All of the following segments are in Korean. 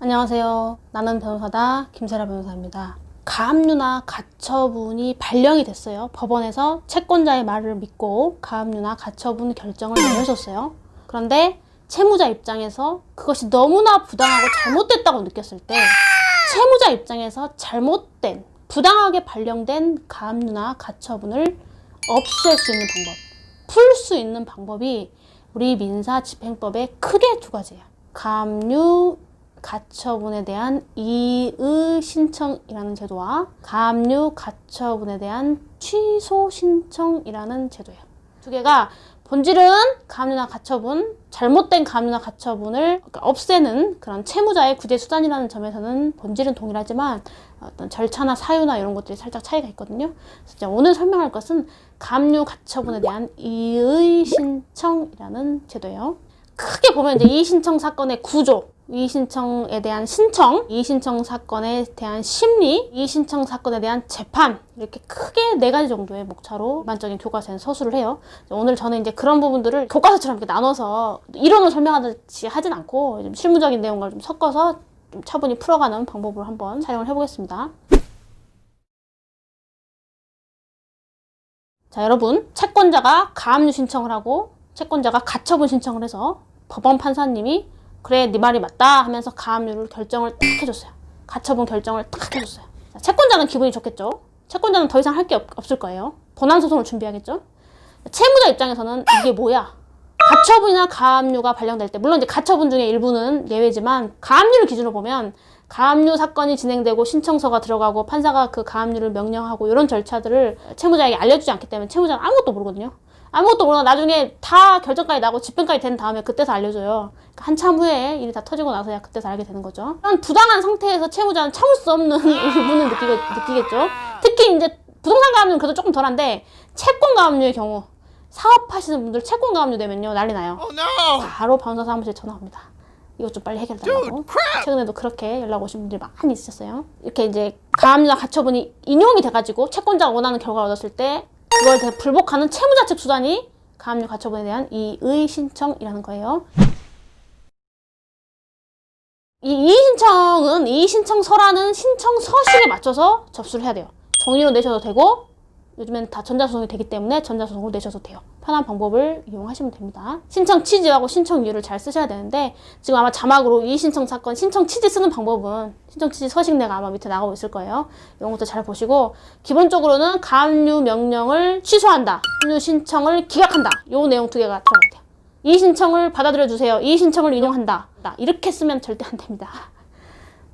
안녕하세요. 나는 변호사다 김세라 변호사입니다. 가압류나 가처분이 발령이 됐어요. 법원에서 채권자의 말을 믿고 가압류나 가처분 결정을 내려줬어요. 그런데 채무자 입장에서 그것이 너무나 부당하고 잘못됐다고 느꼈을 때 채무자 입장에서 잘못된, 부당하게 발령된 가압류나 가처분을 없앨 수 있는 방법, 풀 수 있는 방법이 우리 민사집행법에 크게 두 가지예요. 가압류 가처분에 대한 이의 신청이라는 제도와 가압류 가처분에 대한 취소 신청이라는 제도예요. 두 개가 본질은 가압류나 가처분, 잘못된 가압류나 가처분을 없애는 그런 채무자의 구제 수단이라는 점에서는 본질은 동일하지만 어떤 절차나 사유나 이런 것들이 살짝 차이가 있거든요. 그래서 오늘 설명할 것은 가압류 가처분에 대한 이의 신청이라는 제도예요. 크게 보면 이제 이의신청 사건의 구조, 이의신청에 대한 신청, 이의신청 사건에 대한 심리, 이의신청 사건에 대한 재판, 이렇게 크게 4가지 정도의 목차로 일반적인 교과서에는 서술을 해요. 오늘 저는 이제 그런 부분들을 교과서처럼 이렇게 나눠서 이론을 설명하듯이 하진 않고 좀 실무적인 내용을 좀 섞어서 좀 차분히 풀어가는 방법으로 한번 촬영을 해보겠습니다. 자, 여러분, 채권자가 가압류 신청을 하고 채권자가 가처분 신청을 해서 법원 판사님이 그래 네 말이 맞다 하면서 가압류를 결정을 딱 해줬어요. 가처분 결정을 딱 해줬어요. 자, 채권자는 기분이 좋겠죠. 채권자는 더 이상 할 게 없을 거예요. 본안소송을 준비하겠죠. 채무자 입장에서는 이게 뭐야? 가처분이나 가압류가 발령될 때, 물론 이제 가처분 중에 일부는 예외지만 가압류를 기준으로 보면 가압류 사건이 진행되고 신청서가 들어가고 판사가 그 가압류를 명령하고 이런 절차들을 채무자에게 알려주지 않기 때문에 채무자는 아무것도 모르거든요. 아무것도 모르고 나중에 다 결정까지 나고 집행까지 된 다음에 그때서 알려줘요. 그러니까 한참 후에 일이 다 터지고 나서야 그때서 알게 되는 거죠. 그런 부당한 상태에서 채무자는 참을 수 없는 의문을 느끼겠죠. 특히 이제 부동산 가압류는 그래도 조금 덜한데 채권 가압류의 경우 사업하시는 분들 채권 가압류 되면요 난리 나요. 바로 변호사 사무실에 전화합니다. 이것 좀 빨리 해결해달라고. 최근에도 그렇게 연락 오신 분들이 많이 있으셨어요. 이렇게 이제 가압류나 가처분이 인용이 돼가지고 채권자가 원하는 결과를 얻었을 때 그걸 불복하는 채무자 측 수단이 가압류 가처분에 대한 이의 신청이라는 거예요. 이 이의 신청은 이의 신청서라는 신청 서식에 맞춰서 접수를 해야 돼요. 종이로 내셔도 되고 요즘엔 다 전자소송이 되기 때문에 전자소송으로 내셔도 돼요. 편한 방법을 이용하시면 됩니다. 신청 취지하고 신청 이유를 잘 쓰셔야 되는데 지금 아마 자막으로 이의 신청 사건 신청 취지 쓰는 방법은 신청 취지 서식내가 아마 밑에 나가고 있을 거예요. 이런 것도 잘 보시고 기본적으로는 가압류 명령을 취소한다, 가압류 신청을 기각한다, 요 내용 2개가 들어가야 돼요. 이의 신청을 받아들여 주세요, 이의 신청을 인용한다, 이렇게 쓰면 절대 안 됩니다.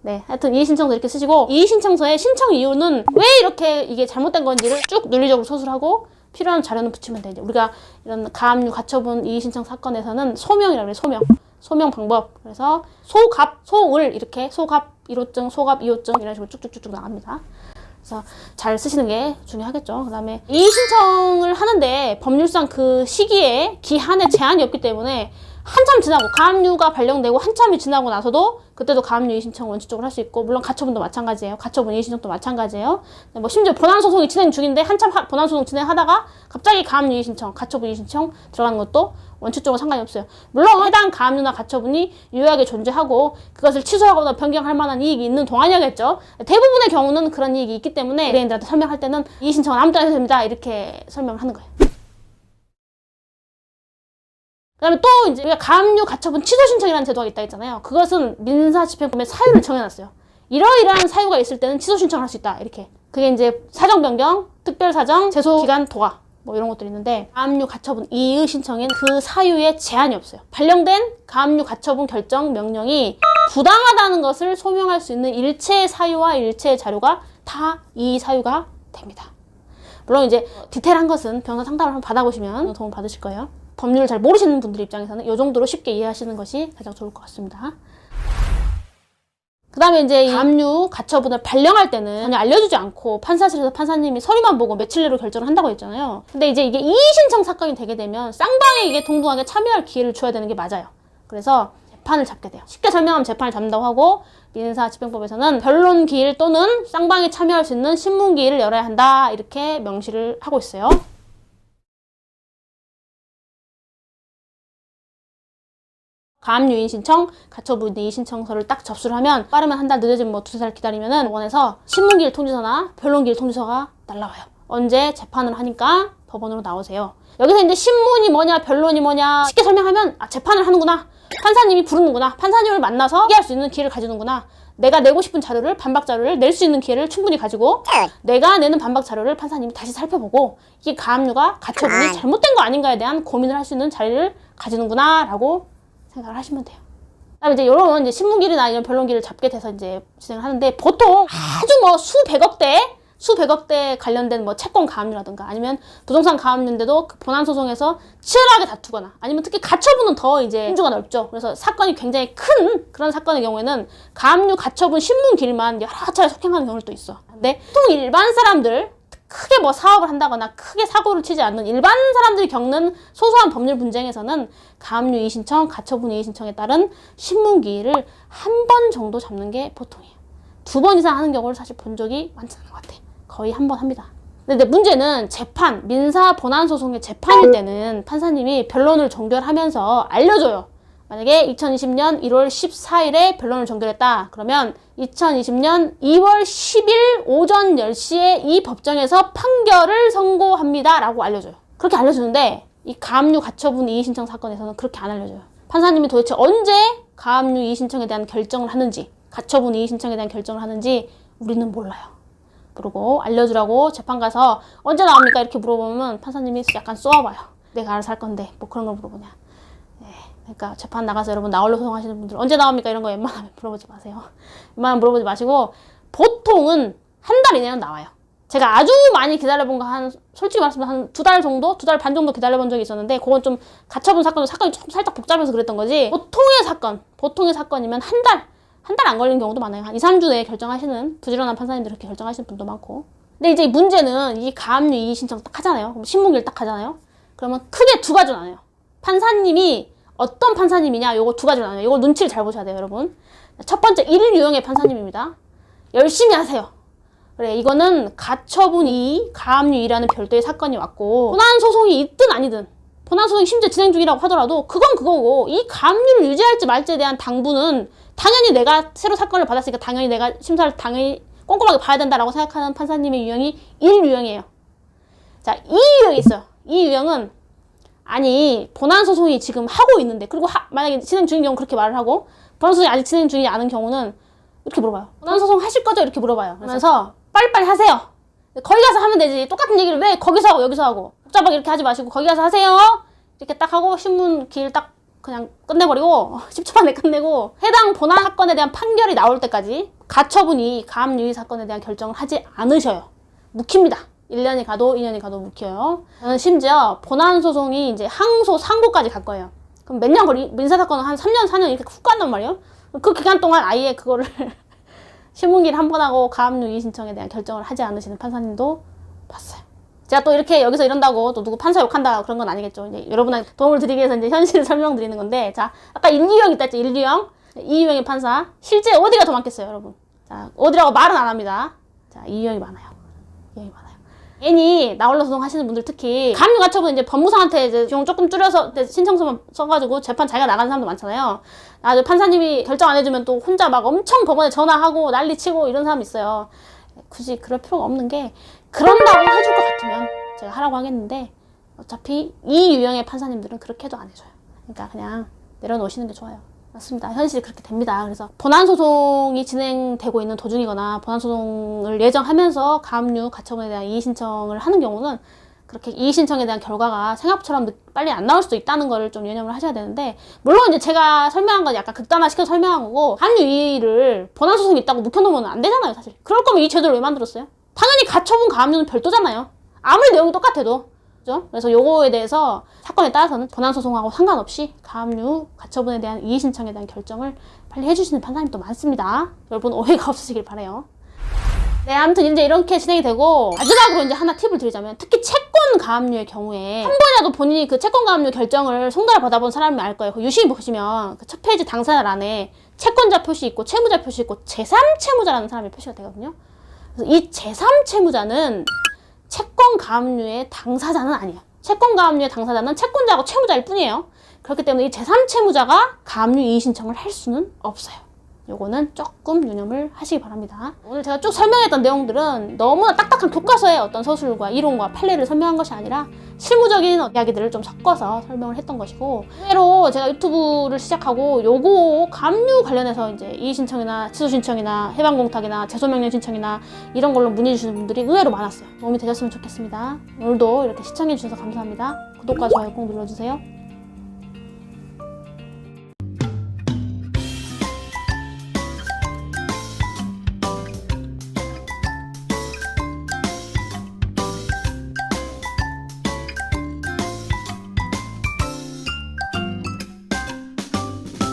네, 하여튼 이의신청서 이렇게 쓰시고 이의신청서의 신청 이유는 왜 이렇게 이게 잘못된 건지를 쭉 논리적으로 서술하고 필요한 자료는 붙이면 돼요. 우리가 이런 가압류 가처분 이의신청 사건에서는 소명이라고 해요. 소명 방법. 그래서 소갑, 소을 이렇게 소갑 1호증, 소갑 2호증 이런 식으로 쭉쭉쭉 나갑니다. 그래서 잘 쓰시는 게 중요하겠죠. 그 다음에 이의신청을 하는데 법률상 그 시기에 기한에 제한이 없기 때문에 한참 지나고 가압류가 발령되고 한참이 지나고 나서도 그때도 가압류 이의신청 원칙적으로 할 수 있고 물론 가처분도 마찬가지예요. 가처분 이의신청도 마찬가지예요. 뭐 심지어 본안소송이 진행 중인데 한참 본안소송 진행하다가 갑자기 가압류 이의신청, 가처분 이의신청 들어가는 것도 원칙적으로 상관이 없어요. 물론 해당 가압류나 가처분이 유효하게 존재하고 그것을 취소하거나 변경할 만한 이익이 있는 동안이겠죠. 대부분의 경우는 그런 이익이 있기 때문에 의뢰인들한테 설명할 때는 이의신청은 아무 때나 해도 됩니다 이렇게 설명을 하는 거예요. 그 다음에 또 이제 우리가 가압류 가처분 취소 신청이라는 제도가 있다 했잖아요. 그것은 민사집행법에 사유를 정해놨어요. 이러이러한 사유가 있을 때는 취소 신청을 할 수 있다 이렇게. 그게 이제 사정 변경, 특별사정, 제소기간 도과 뭐 이런 것들이 있는데 가압류 가처분 이의 신청엔 그 사유에 제한이 없어요. 발령된 가압류 가처분 결정 명령이 부당하다는 것을 소명할 수 있는 일체의 사유와 일체의 자료가 다 이 사유가 됩니다. 물론 이제 디테일한 것은 변호사 상담을 한번 받아보시면 도움 받으실 거예요. 법률을 잘 모르시는 분들 입장에서는 이 정도로 쉽게 이해하시는 것이 가장 좋을 것 같습니다. 그 다음에 이제 가압류 가처분을 발령할 때는 전혀 알려주지 않고 판사실에서 판사님이 서류만 보고 며칠 내로 결정을 한다고 했잖아요. 근데 이제 이게 이의신청 사건이 되게 되면 쌍방에 이게 동등하게 참여할 기회를 줘야 되는 게 맞아요. 그래서 재판을 잡게 돼요. 쉽게 설명하면 재판을 잡는다고 하고 민사집행법에서는 변론 기일 또는 쌍방이 참여할 수 있는 신문 기일을 열어야 한다 이렇게 명시를 하고 있어요. 가압류 이의 신청, 가처분 이의 신청서를 딱 접수를 하면 빠르면 한 달, 늦어지면 뭐 두세 달 기다리면은 법원에서 신문기일 통지서나 변론기일 통지서가 날라와요. 언제 재판을 하니까 법원으로 나오세요. 여기서 이제 신문이 뭐냐, 변론이 뭐냐 쉽게 설명하면 재판을 하는구나. 판사님이 부르는구나. 판사님을 만나서 얘기할 수 있는 기회를 가지는구나. 내가 내고 싶은 자료를, 반박 자료를 낼 수 있는 기회를 충분히 가지고 내가 내는 반박 자료를 판사님이 다시 살펴보고 이게 가압류가 가처분이 잘못된 거 아닌가에 대한 고민을 할 수 있는 자리를 가지는구나 라고 생각을 하시면 돼요. 그다음에 이제 이런 이제 신문기일이나 이런 변론기일을 잡게 돼서 이제 진행을 하는데 보통 아주 뭐 수백억대 관련된 뭐 채권 가압류라든가 아니면 부동산 가압류인데도 그 본안 소송에서 치열하게 다투거나 아니면 특히 가처분은 더 이제 범주가 넓죠. 그래서 사건이 굉장히 큰 그런 사건의 경우에는 가압류 가처분 신문기일만 여러 차례 속행하는 경우도 있어. 근데 보통 일반 사람들 크게 뭐 사업을 한다거나 크게 사고를 치지 않는 일반 사람들이 겪는 소소한 법률 분쟁에서는 가압류 이의 신청, 가처분 이의 신청에 따른 신문기일을 한 번 정도 잡는 게 보통이에요. 2번 이상 하는 경우를 사실 본 적이 많지 않은 것 같아. 거의 한 번 합니다. 근데 문제는 재판, 민사 본안 소송의 재판일 때는 판사님이 변론을 종결하면서 알려줘요. 만약에 2020년 1월 14일에 변론을 종결했다. 그러면 2020년 2월 10일 오전 10시에 이 법정에서 판결을 선고합니다. 라고 알려줘요. 그렇게 알려주는데 이 가압류 가처분 이의 신청 사건에서는 그렇게 안 알려줘요. 판사님이 도대체 언제 가압류 이의 신청에 대한 결정을 하는지, 가처분 이의 신청에 대한 결정을 하는지 우리는 몰라요. 그러고 알려주라고 재판 가서 언제 나옵니까? 이렇게 물어보면 판사님이 약간 쏘아봐요. 내가 알아서 할 건데 뭐 그런 걸 물어보냐. 네, 그러니까 재판 나가서 여러분 나홀로 소송하시는 분들 언제 나옵니까? 이런 거 웬만하면 물어보지 마세요. 웬만하면 물어보지 마시고 보통은 한 달 이내는 나와요. 제가 아주 많이 기다려본 거 솔직히 말씀드리면 한 2달 정도? 2달 반 정도 기다려본 적이 있었는데 그건 좀 가처분 사건이 조금 살짝 복잡해서 그랬던 거지. 보통의 사건이면 한 달 안 걸린 경우도 많아요. 한 2, 3주 내에 결정하시는 부지런한 판사님들 그렇게 결정하시는 분도 많고. 근데 이제 문제는 이 가압류 이의 신청 딱 하잖아요. 그럼 신문기일 딱 하잖아요. 그러면 크게 2가지로 나눠요. 판사님이 어떤 판사님이냐 요거 2가지로 나눠요. 요거 눈치를 잘 보셔야 돼요, 여러분. 첫 번째 1 유형의 판사님입니다. 열심히 하세요. 그래, 이거는 가처분 이의, 가압류 이의라는 별도의 사건이 왔고 본안 소송이 있든 아니든 본안 소송이 심지어 진행 중이라고 하더라도 그건 그거고 이 가압류를 유지할지 말지에 대한 당부는 당연히 내가 새로 사건을 받았으니까 당연히 내가 심사를 당연히 꼼꼼하게 봐야 된다라고 생각하는 판사님의 유형이 1유형이에요. 자, 2유형이 있어요. 2유형은 아니 본안 소송이 지금 하고 있는데 그리고 만약에 진행 중인 경우 그렇게 말을 하고 본안 소송이 아직 진행 중이지 않은 경우는 이렇게 물어봐요. 본안 소송 하실 거죠? 이렇게 물어봐요. 그래서 빨리빨리 하세요. 거기 가서 하면 되지. 똑같은 얘기를 왜 거기서 하고 여기서 하고 복잡하게 이렇게 하지 마시고 거기 가서 하세요. 이렇게 딱 하고 신문 기일 딱 그냥 끝내버리고 10초 만에 끝내고 해당 본안 사건에 대한 판결이 나올 때까지 가처분 이의, 가압류 이의 사건에 대한 결정을 하지 않으셔요. 묵힙니다. 1년이 가도 2년이 가도 묵혀요. 저는 심지어 본안 소송이 이제 항소, 상고까지 갈 거예요. 그럼 몇 년 민사사건은 한 3년, 4년 이렇게 훅 간단 말이에요. 그 기간 동안 아예 그거를 신문기일 한 번 하고 가압류 이의 신청에 대한 결정을 하지 않으시는 판사님도 봤어요. 제가 또 이렇게 여기서 이런다고 또 누구 판사 욕한다 그런 건 아니겠죠. 이제 여러분한테 도움을 드리기 위해서 이제 현실을 설명드리는 건데, 자, 아까 1, 2유형 있다 했죠. 1, 2유형. 2유형의 판사. 실제 어디가 더 많겠어요, 여러분? 자, 어디라고 말은 안 합니다. 자, 2유형이 많아요. 2유형이 많아요. 괜히 나홀로 소송 하시는 분들 특히 가압류 가처분 이제 법무사한테 이제 비용 조금 줄여서 신청서만 써가지고 재판 자기가 나가는 사람도 많잖아요. 판사님이 결정 안 해주면 또 혼자 막 엄청 법원에 전화하고 난리치고 이런 사람 있어요. 굳이 그럴 필요가 없는 게 그런다고 해줄 것 같으면 제가 하라고 하겠는데 어차피 이 유형의 판사님들은 그렇게 해도 안 해줘요. 그러니까 그냥 내려놓으시는 게 좋아요. 맞습니다. 현실이 그렇게 됩니다. 그래서 본안 소송이 진행되고 있는 도중이거나 본안 소송을 예정하면서 가압류 가처분에 대한 이의 신청을 하는 경우는 그렇게 이의 신청에 대한 결과가 생각처럼 빨리 안 나올 수도 있다는 거를 좀 유념을 하셔야 되는데, 물론 이제 제가 설명한 건 약간 극단화시켜서 설명한 거고 가압류 이의를 본안 소송이 있다고 묵혀놓으면 안 되잖아요, 사실. 그럴 거면 이 제도를 왜 만들었어요? 당연히 가처분 가압류는 별도잖아요. 아무리 내용이 똑같아도. 그죠? 그래서 요거에 대해서 사건에 따라서는 본안 소송하고 상관없이 가압류 가처분에 대한 이의 신청에 대한 결정을 빨리 해주시는 판사님도 많습니다. 여러분 오해가 없으시길 바라요. 네, 아무튼 이제 이렇게 진행이 되고, 마지막으로 이제 하나 팁을 드리자면, 특히 채권 가압류의 경우에 한 번이라도 본인이 그 채권 가압류 결정을 송달을 받아본 사람이 알 거예요. 그 유심히 보시면 그 첫 페이지 당사자란에 채권자 표시 있고 채무자 표시 있고 제3채무자라는 사람이 표시가 되거든요. 그래서 이 제3채무자는 채권 가압류의 당사자는 아니에요. 채권 가압류의 당사자는 채권자하고 채무자일 뿐이에요. 그렇기 때문에 이 제3채무자가 가압류 이의 신청을 할 수는 없어요. 요거는 조금 유념을 하시기 바랍니다. 오늘 제가 쭉 설명했던 내용들은 너무나 딱딱한 교과서의 어떤 서술과 이론과 판례를 설명한 것이 아니라 실무적인 이야기들을 좀 섞어서 설명을 했던 것이고, 의외로 제가 유튜브를 시작하고 요거 가압류 관련해서 이제 이의 신청이나 취소 신청이나 해방 공탁이나 제소 명령 신청이나 이런 걸로 문의 주시는 분들이 의외로 많았어요. 도움이 되셨으면 좋겠습니다. 오늘도 이렇게 시청해 주셔서 감사합니다. 구독과 좋아요 꼭 눌러주세요.